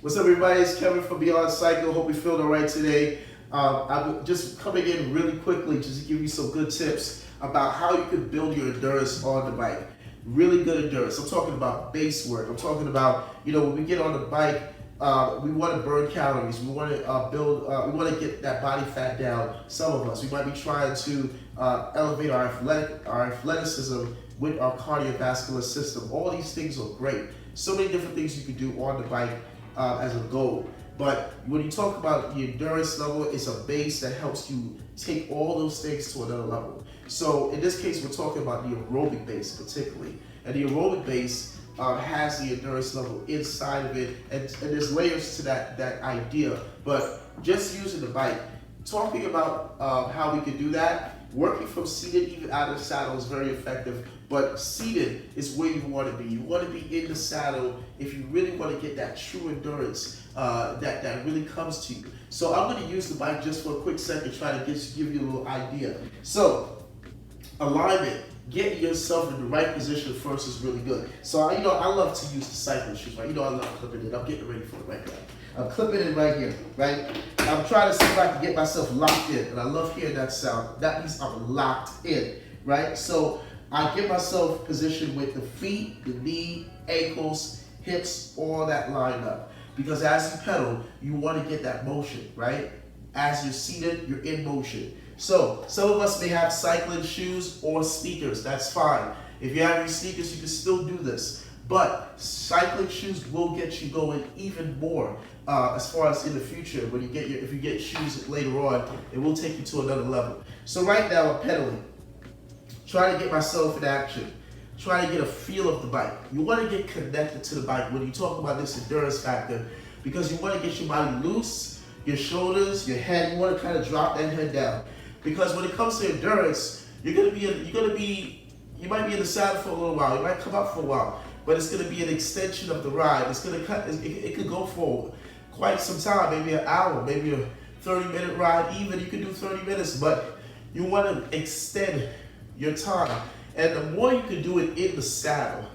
What's up, everybody? It's Kevin from BeyondCycle. Hope you're feeling all right today. I'm just coming in really quickly just to give you some good tips about how you can build your endurance on the bike. Really good endurance. I'm talking about base work. I'm talking about, when we get on the bike, we want to burn calories. We want to we want to get that body fat down. Some of us, we might be trying to elevate our athleticism with our cardiovascular system. All these things are great. So many different things you can do on the bike as a goal. But when you talk about the endurance level, it's a base that helps you take all those things to another level. So in this case, we're talking about the aerobic base particularly. And the aerobic base has the endurance level inside of it, and there's layers to that idea. But just using the bike, talking about how we can do that, working from seated even out of the saddle is very effective, but seated is where you want to be. You want to be in the saddle if you really want to get that true endurance that really comes to you. So I'm going to use the bike just for a quick second, try to give you a little idea. So alignment, getting yourself in the right position first is really good. So I love to use the cycling shoes, right? I love clipping it. I'm getting ready for it right now. I'm clipping it right here, right? I'm trying to see if I can get myself locked in, and I love hearing that sound. That means I'm locked in, right? So I get myself positioned with the feet, the knee, ankles, hips, all that lined up. Because as you pedal, you want to get that motion, right? As you're seated, you're in motion. So some of us may have cycling shoes or sneakers. That's fine. If you have your sneakers, you can still do this. But cycling shoes will get you going even more as far as in the future. When if you get shoes later on, it will take you to another level. So right now I'm pedaling, trying to get myself in action, trying to get a feel of the bike. You want to get connected to the bike when you talk about this endurance factor, because you want to get your body loose, your shoulders, your head. You want to kind of drop that head down, because when it comes to endurance, you might be in the saddle for a little while. You might come up for a while, but it's going to be an extension of the ride. It's going to it could go for quite some time, maybe an hour, maybe a 30-minute ride. Even you can do 30 minutes, but you want to extend your time. And the more you can do it in the saddle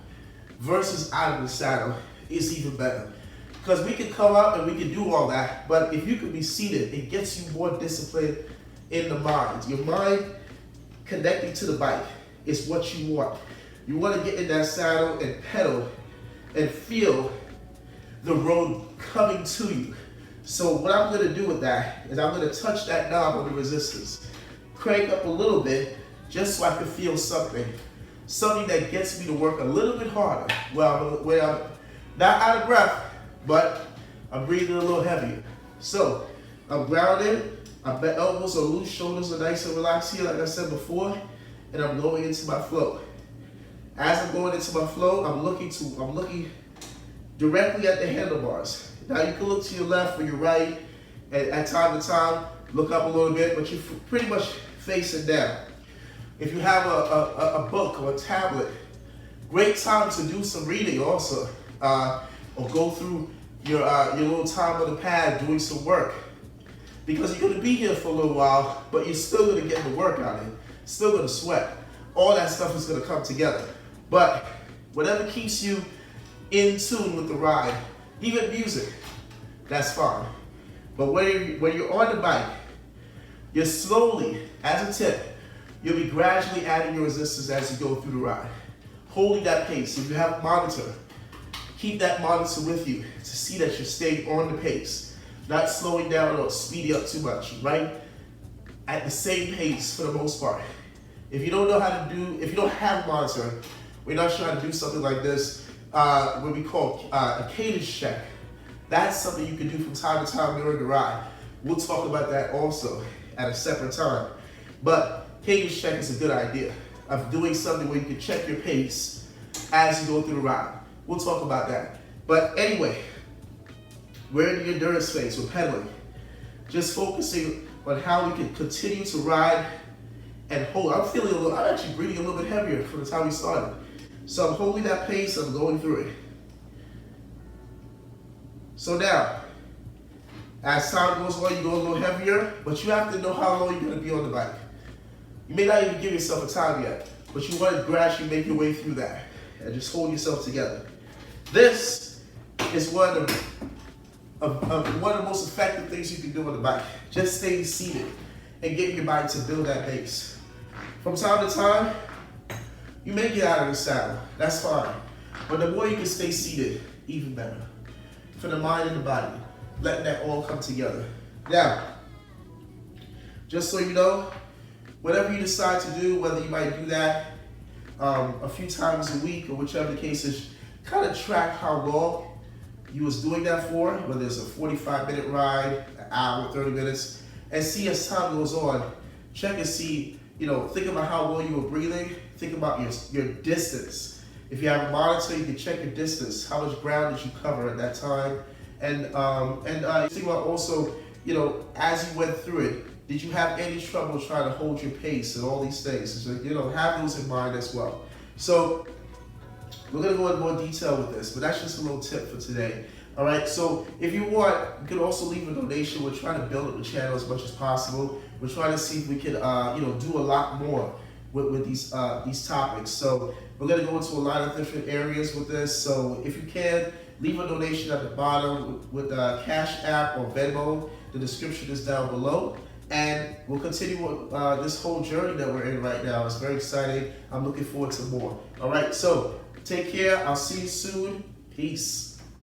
versus out of the saddle is even better. Because we can come up and we can do all that, but if you can be seated, it gets you more discipline in the mind. Your mind connecting to the bike is what you want. You want to get in that saddle and pedal and feel the road coming to you. So what I'm going to do with that is I'm going to touch that knob on the resistance, crank up a little bit, just so I can feel something that gets me to work a little bit harder. Where I'm not out of breath, but I'm breathing a little heavier. So I'm grounded, my elbows are loose, shoulders are nice and relaxed here, like I said before, and I'm going into my flow. As I'm going into my flow, I'm looking directly at the handlebars. Now you can look to your left or your right, and at time to time, look up a little bit, but you're pretty much facing down. If you have a book or a tablet, great time to do some reading also, or go through your little time on the pad doing some work. Because you're going to be here for a little while, but you're still going to get the workout in, still going to sweat. All that stuff is going to come together. But whatever keeps you in tune with the ride, even music, that's fine. But when you're on the bike, you're slowly, as a tip, you'll be gradually adding your resistance as you go through the ride. Holding that pace. If you have a monitor, keep that monitor with you to see that you're staying on the pace, not slowing down or speeding up too much, right? At the same pace for the most part. If you don't have a monitor, we're not trying to do something like this, what we call a cadence check. That's something you can do from time to time during the ride. We'll talk about that also at a separate time. But cadence check is a good idea of doing something where you can check your pace as you go through the ride. We'll talk about that. But anyway, we're in the endurance phase, we're pedaling. Just focusing on how we can continue to ride and hold. I'm actually breathing a little bit heavier from the time we started. So I'm holding that pace, I'm going through it. So now, as time goes on, you go a little heavier, but you have to know how long you're going to be on the bike. You may not even give yourself a time yet, but you want to gradually make your way through that and just hold yourself together. This is one of one of the most effective things you can do on the bike. Just staying seated and getting your body to build that base. From time to time, you may get out of the saddle. That's fine. But the more you can stay seated, even better. For the mind and the body, letting that all come together. Now, just so you know, whatever you decide to do, whether you might do that a few times a week or whichever the case is, kind of track how long you was doing that for, whether it's a 45-minute ride, an hour, 30 minutes, and see as time goes on, check and see, think about how well you were breathing, think about your distance. If you have a monitor, you can check your distance, how much ground did you cover at that time, and think about also, as you went through it, did you have any trouble trying to hold your pace and all these things? So, have those in mind as well. So, we're going to go into more detail with this, but that's just a little tip for today. All right, so if you want, you can also leave a donation. We're trying to build up the channel as much as possible. We're trying to see if we can, do a lot more with these topics. So we're going to go into a lot of different areas with this. So if you can, leave a donation at the bottom with Cash App or Venmo. The description is down below. And we'll continue with this whole journey that we're in right now. It's very exciting. I'm looking forward to more. All right, so take care. I'll see you soon. Peace.